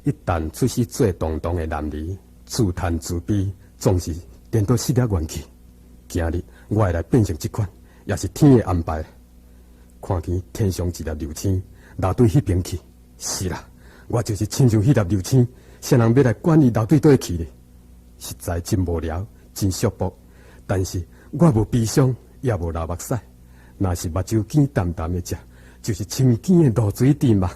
一旦出世做动荡的男儿，自叹自卑，总是颠倒失了元气。今日我会来变成这款，也是天的安排。看见天上一粒流星，流对迄边去。是啦，我就是亲像迄粒流星，谁人要来管伊流对倒去呢？实在真无聊，真束缚。但是我无悲伤，也无流目屎。若是目睭见淡淡的食，就是清甜的露水甜嘛。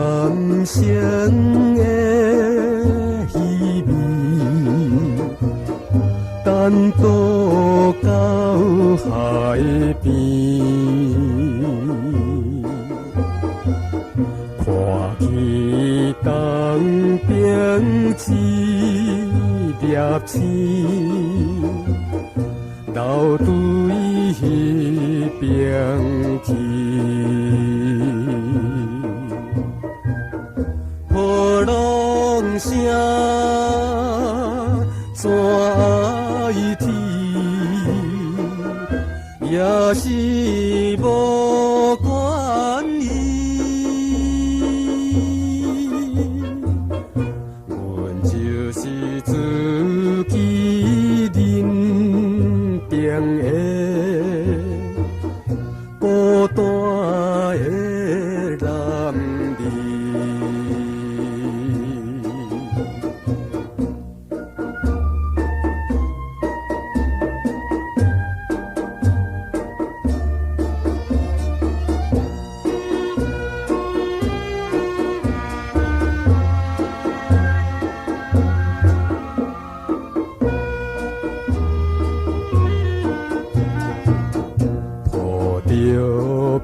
人生的稀微，单独到海边，看见东边一粒星，流对迄边去。声怎爱听，也是无关伊。阮就是自己认定的孤单的男儿。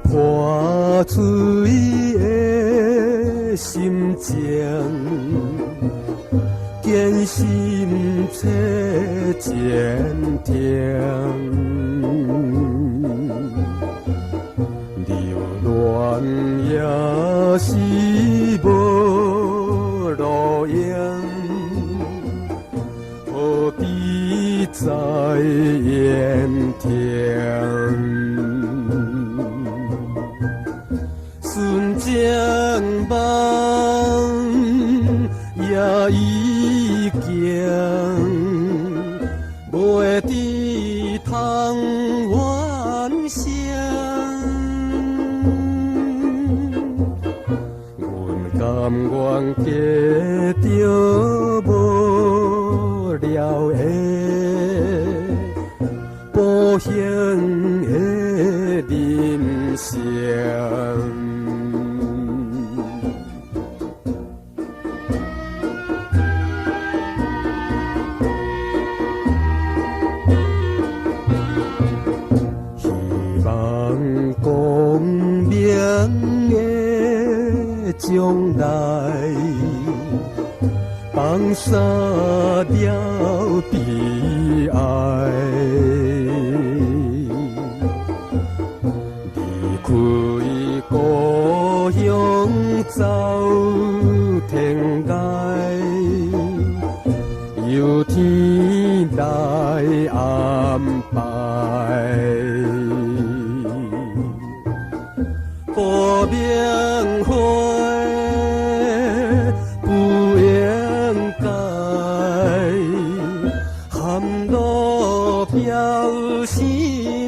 破碎的心情，艰辛切渐甜，流恋也是无路用，何必再怨天？顺江梦也已经袂抵通原声，阮甘愿过着无聊的保险的人生。光明的将来，放下了悲哀，离开故乡走天涯，由天来安排。不明花不应该，含落飘心